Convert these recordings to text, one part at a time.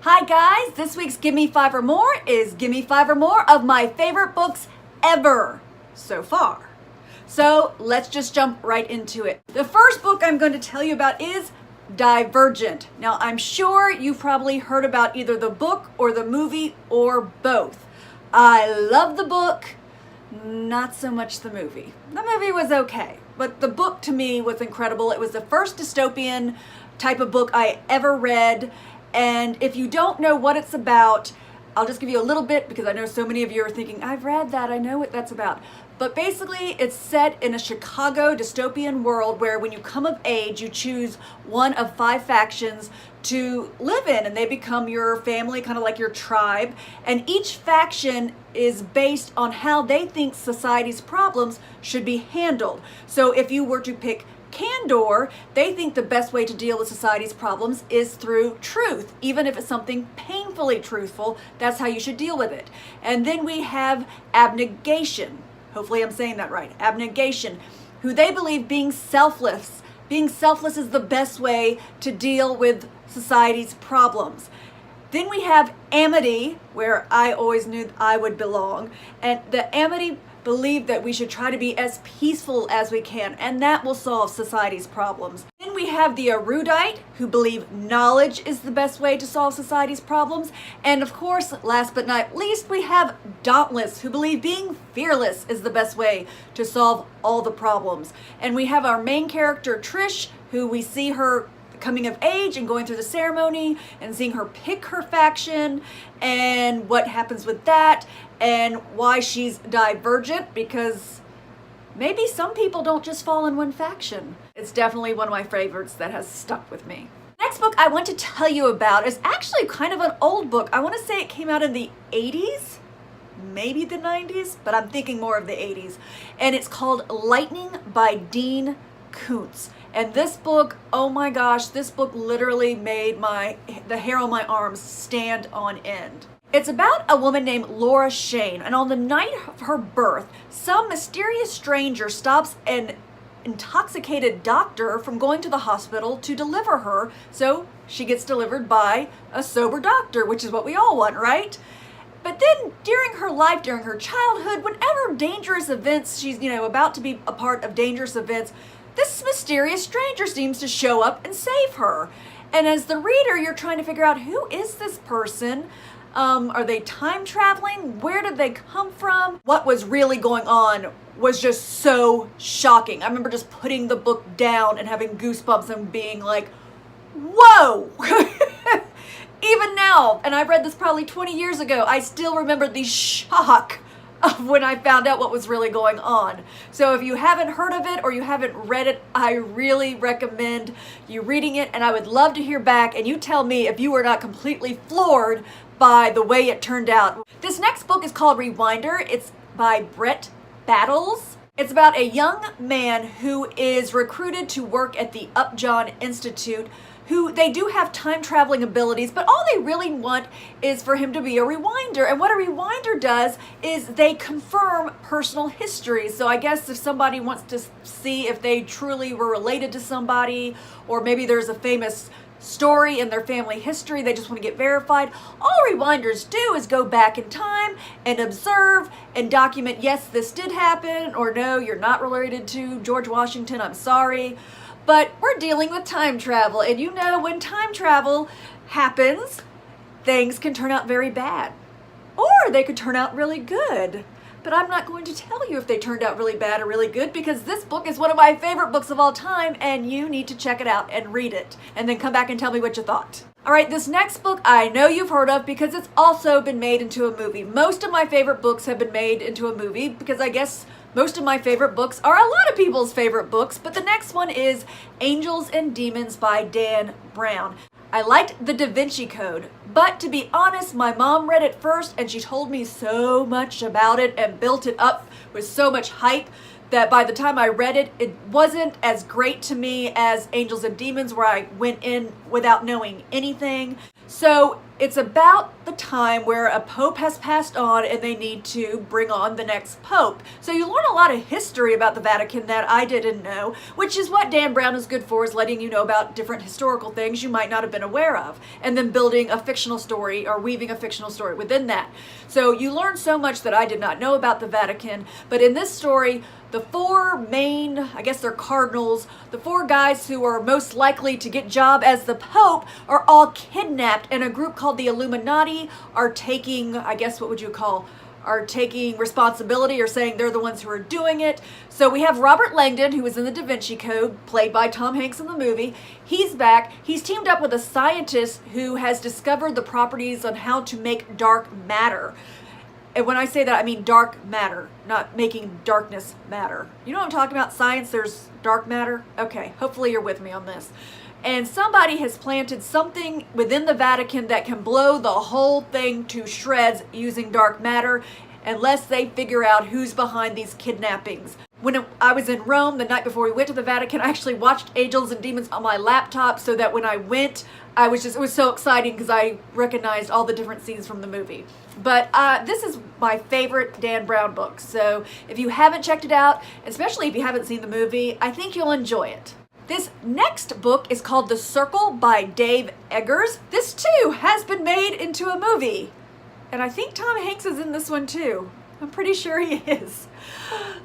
Hi guys, this week's Gimme 5 or More is Gimme 5 or More of my favorite books ever so far. So let's just jump right into it. The first book I'm going to tell you about is Divergent. Now I'm sure you've probably heard about either the book or the movie or both. I love the book, not so much the movie. The movie was okay, but the book to me was incredible. It was the first dystopian type of book I ever read. And if you don't know what it's about, I'll just give you a little bit because I know so many of you are thinking, I've read that, I know what that's about. But basically, it's set in a Chicago dystopian world where when you come of age, you choose one of 5 factions to live in, and they become your family, kind of like your tribe. And each faction is based on how they think society's problems should be handled. So if you were to pick Candor, they think the best way to deal with society's problems is through truth. Even if it's something painfully truthful, that's how you should deal with it. And then we have Abnegation. Hopefully I'm saying that right. Abnegation, who they believe being selfless is the best way to deal with society's problems. Then we have Amity, where I always knew I would belong. And the Amity believe that we should try to be as peaceful as we can, and that will solve society's problems. Then we have the Erudite, who believe knowledge is the best way to solve society's problems. And of course, last but not least, we have Dauntless, who believe being fearless is the best way to solve all the problems. And we have our main character, Trish, who we see her coming of age and going through the ceremony and seeing her pick her faction and what happens with that and why she's divergent, because maybe some people don't just fall in one faction. It's definitely one of my favorites that has stuck with me. Next book I want to tell you about is actually kind of an old book. I want to say it came out in the 80s, maybe the 90s, but I'm thinking more of the 80s. And it's called Lightning by Dean Koontz. And this book, oh my gosh, this book literally made the hair on my arms stand on end. It's about a woman named Laura Shane, and on the night of her birth, some mysterious stranger stops an intoxicated doctor from going to the hospital to deliver her, so she gets delivered by a sober doctor, which is what we all want, right? But then during her life, during her childhood, whenever dangerous events, she's, about to be a part of dangerous events, this mysterious stranger seems to show up and save her. And as the reader, you're trying to figure out, who is this person? Are they time traveling? Where did they come from? What was really going on was just so shocking. I remember just putting the book down and having goosebumps and being like, whoa! Even now, and I read this probably 20 years ago, I still remember the shock of when I found out what was really going on. So if you haven't heard of it or you haven't read it, I really recommend you reading it, and I would love to hear back and you tell me if you were not completely floored by the way it turned out. This next book is called Rewinder. It's by Brett Battles. It's about a young man who is recruited to work at the Upjohn Institute, who they do have time traveling abilities, but all they really want is for him to be a rewinder. And what a rewinder does is they confirm personal histories. So I guess if somebody wants to see if they truly were related to somebody, or maybe there's a famous story in their family history they just want to get verified, all rewinders do is go back in time and observe and document, yes, this did happen, or no, you're not related to George Washington, I'm sorry. But we're dealing with time travel, and when time travel happens, things can turn out very bad, or they could turn out really good. But I'm not going to tell you if they turned out really bad or really good, because this book is one of my favorite books of all time, and you need to check it out and read it, and then come back and tell me what you thought. All right, this next book I know you've heard of because it's also been made into a movie. Most of my favorite books have been made into a movie because I guess most of my favorite books are a lot of people's favorite books, but the next one is Angels and Demons by Dan Brown. I liked The Da Vinci Code, but to be honest, my mom read it first and she told me so much about it and built it up with so much hype that by the time I read it, it wasn't as great to me as Angels and Demons, where I went in without knowing anything. So It's about the time where a pope has passed on and they need to bring on the next pope. So you learn a lot of history about the Vatican that I didn't know, which is what Dan Brown is good for, is letting you know about different historical things you might not have been aware of, and then building a fictional story or weaving a fictional story within that. So you learn so much that I did not know about the Vatican, but in this story, the four main, I guess they're cardinals, the four guys who are most likely to get job as the Pope are all kidnapped, and a group called the Illuminati are taking, I guess what would you call, are taking responsibility or saying they're the ones who are doing it. So we have Robert Langdon, who was in the Da Vinci Code, played by Tom Hanks in the movie. He's back. He's teamed up with a scientist who has discovered the properties on how to make dark matter. And when I say that, I mean dark matter, not making darkness matter. You know what I'm talking about? Science, there's dark matter. Okay, hopefully you're with me on this. And somebody has planted something within the Vatican that can blow the whole thing to shreds using dark matter, unless they figure out who's behind these kidnappings. When I was in Rome the night before we went to the Vatican, I actually watched Angels and Demons on my laptop so that when I went, it was so exciting because I recognized all the different scenes from the movie. But this is my favorite Dan Brown book. So if you haven't checked it out, especially if you haven't seen the movie, I think you'll enjoy it. This next book is called The Circle by Dave Eggers. This too has been made into a movie. And I think Tom Hanks is in this one too. I'm pretty sure he is.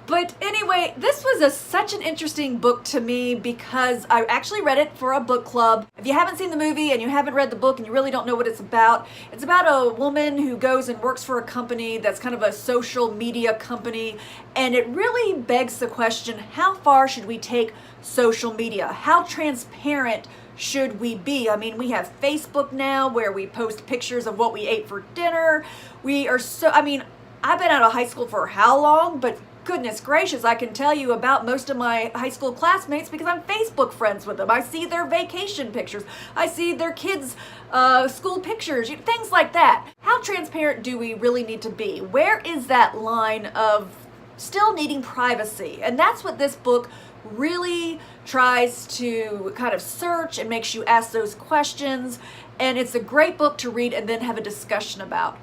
But anyway, this was such an interesting book to me because I actually read it for a book club. If you haven't seen the movie and you haven't read the book and you really don't know what it's about a woman who goes and works for a company that's kind of a social media company. And it really begs the question, how far should we take social media? How transparent should we be? I mean, we have Facebook now where we post pictures of what we ate for dinner. I've been out of high school for how long? But goodness gracious, I can tell you about most of my high school classmates because I'm Facebook friends with them. I see their vacation pictures. I see their kids' school pictures, things like that. How transparent do we really need to be? Where is that line of still needing privacy? And that's what this book really tries to kind of search and makes you ask those questions. And it's a great book to read and then have a discussion about.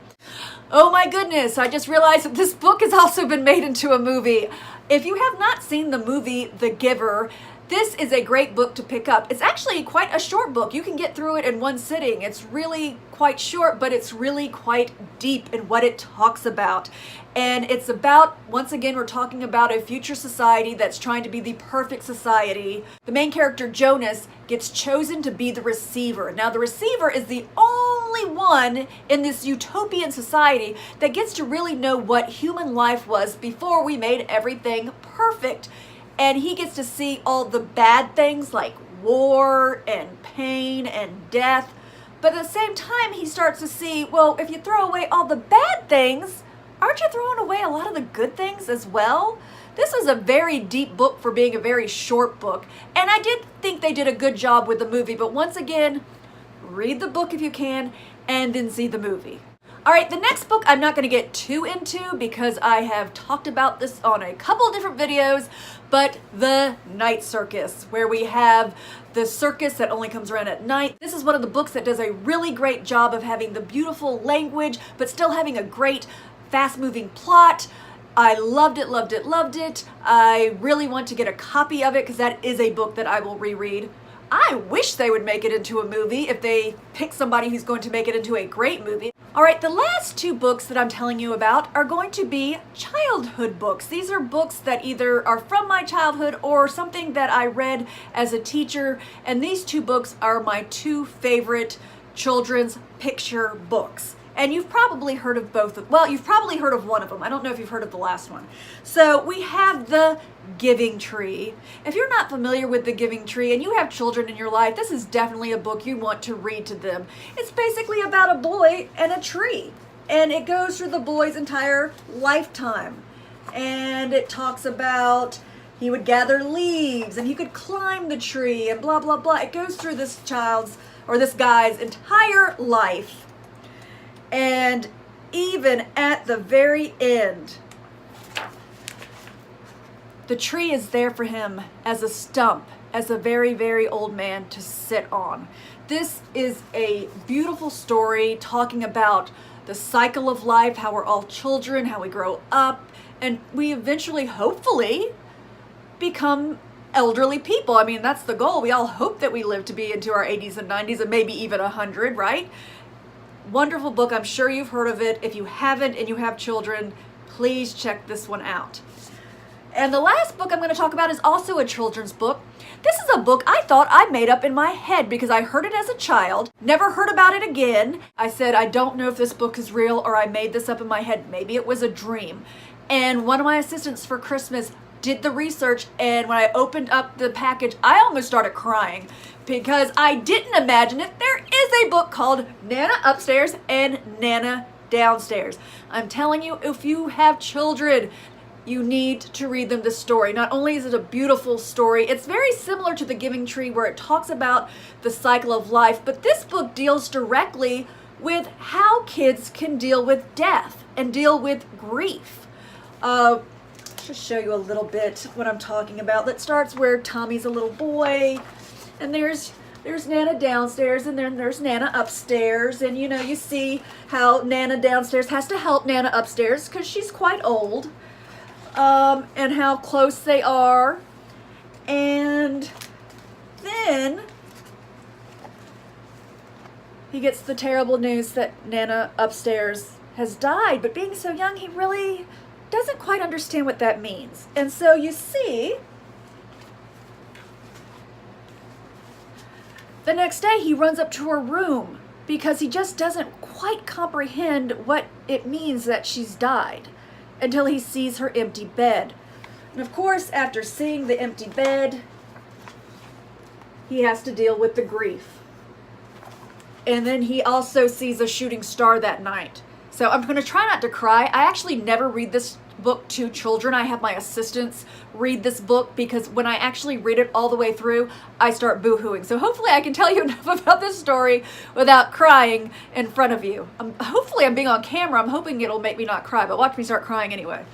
Oh my goodness, I just realized that this book has also been made into a movie. If you have not seen the movie The Giver, this is a great book to pick up. It's actually quite a short book. You can get through it in one sitting. It's really quite short, but it's really quite deep in what it talks about. And it's about, once again, we're talking about a future society that's trying to be the perfect society. The main character, Jonas, gets chosen to be the receiver. Now, the receiver is the only one in this utopian society that gets to really know what human life was before we made everything perfect. And he gets to see all the bad things like war and pain and death. But at the same time, he starts to see, well, if you throw away all the bad things, aren't you throwing away a lot of the good things as well? This is a very deep book for being a very short book. And I did think they did a good job with the movie. But once again, read the book if you can, and then see the movie. All right, the next book I'm not going to get too into because I have talked about this on a couple of different videos, but The Night Circus, where we have the circus that only comes around at night. This is one of the books that does a really great job of having the beautiful language, but still having a great fast-moving plot. I loved it, loved it, loved it. I really want to get a copy of it because that is a book that I will reread. I wish they would make it into a movie if they pick somebody who's going to make it into a great movie. All right, the last two books that I'm telling you about are going to be childhood books. These are books that either are from my childhood or something that I read as a teacher, and these two books are my two favorite children's picture books. And you've probably heard of both of, well, you've probably heard of one of them. I don't know if you've heard of the last one. So we have The Giving Tree. If you're not familiar with The Giving Tree and you have children in your life, this is definitely a book you want to read to them. It's basically about a boy and a tree. And it goes through the boy's entire lifetime. And it talks about he would gather leaves and he could climb the tree and blah, blah, blah. It goes through this this guy's entire life. And even at the very end, the tree is there for him as a stump, as a very, very old man to sit on. This is a beautiful story talking about the cycle of life, how we're all children, how we grow up, and we eventually, hopefully, become elderly people. I mean, that's the goal. We all hope that we live to be into our 80s and 90s and maybe even 100, right? Wonderful book. I'm sure you've heard of it. If you haven't and you have children, please check this one out. And the last book I'm going to talk about is also a children's book. This is a book I thought I made up in my head because I heard it as a child, never heard about it again. I said, I don't know if this book is real or I made this up in my head. Maybe it was a dream. And one of my assistants for Christmas did the research, and when I opened up the package, I almost started crying because I didn't imagine it. There is a book called Nana Upstairs and Nana Downstairs. I'm telling you, if you have children, you need to read them this story. Not only is it a beautiful story, it's very similar to The Giving Tree where it talks about the cycle of life, but this book deals directly with how kids can deal with death and deal with grief. Just show you a little bit what I'm talking about. That starts where Tommie's a little boy, and there's Nana downstairs, and then there's Nana upstairs, and you see how Nana downstairs has to help Nana upstairs because she's quite old, and how close they are. And then he gets the terrible news that Nana upstairs has died, but being so young, he really doesn't quite understand what that means. And so you see, the next day he runs up to her room because he just doesn't quite comprehend what it means that she's died until he sees her empty bed. And of course, after seeing the empty bed, he has to deal with the grief. And then he also sees a shooting star that night. So I'm going to try not to cry. I actually never read this book to children. I have my assistants read this book because when I actually read it all the way through, I start boo-hooing. So hopefully I can tell you enough about this story without crying in front of you. Hopefully I'm being on camera. I'm hoping it'll make me not cry, but watch me start crying anyway.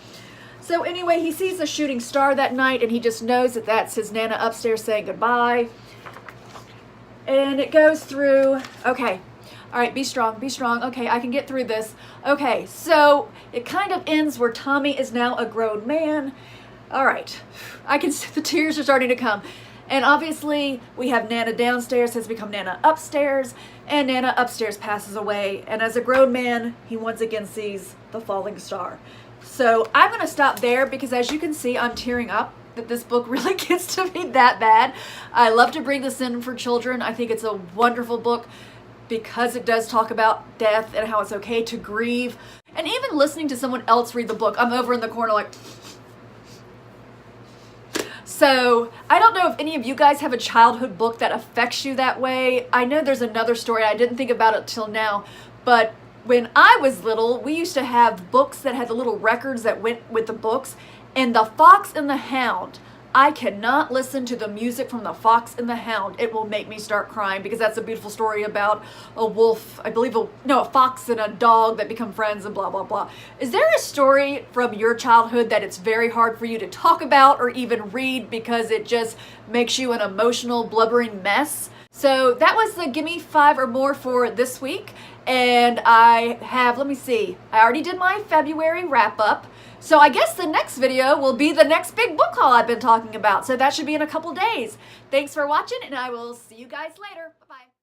So anyway, he sees a shooting star that night and he just knows that that's his Nana upstairs saying goodbye. And it goes through, okay. All right, be strong, be strong. Okay, I can get through this. Okay, so it kind of ends where Tomie is now a grown man. All right, I can see the tears are starting to come. And obviously, we have Nana downstairs has become Nana upstairs, and Nana upstairs passes away. And as a grown man, he once again sees the falling star. So I'm going to stop there because as you can see, I'm tearing up that this book really gets to be that bad. I love to bring this in for children. I think it's a wonderful book, because it does talk about death and how it's okay to grieve. And even listening to someone else read the book, I'm over in the corner like... So, I don't know if any of you guys have a childhood book that affects you that way. I know there's another story, I didn't think about it till now, but when I was little, we used to have books that had the little records that went with the books, and The Fox and the Hound. I cannot listen to the music from The Fox and the Hound. It will make me start crying because that's a beautiful story about a wolf, I believe, a fox and a dog that become friends and blah, blah, blah. Is there a story from your childhood that it's very hard for you to talk about or even read because it just makes you an emotional, blubbering mess? So that was the Gimme 5 or More for this week. And I have, let me see, I already did my February wrap up. So I guess the next video will be the next big book haul I've been talking about. So that should be in a couple days. Thanks for watching, and I will see you guys later. Bye-bye.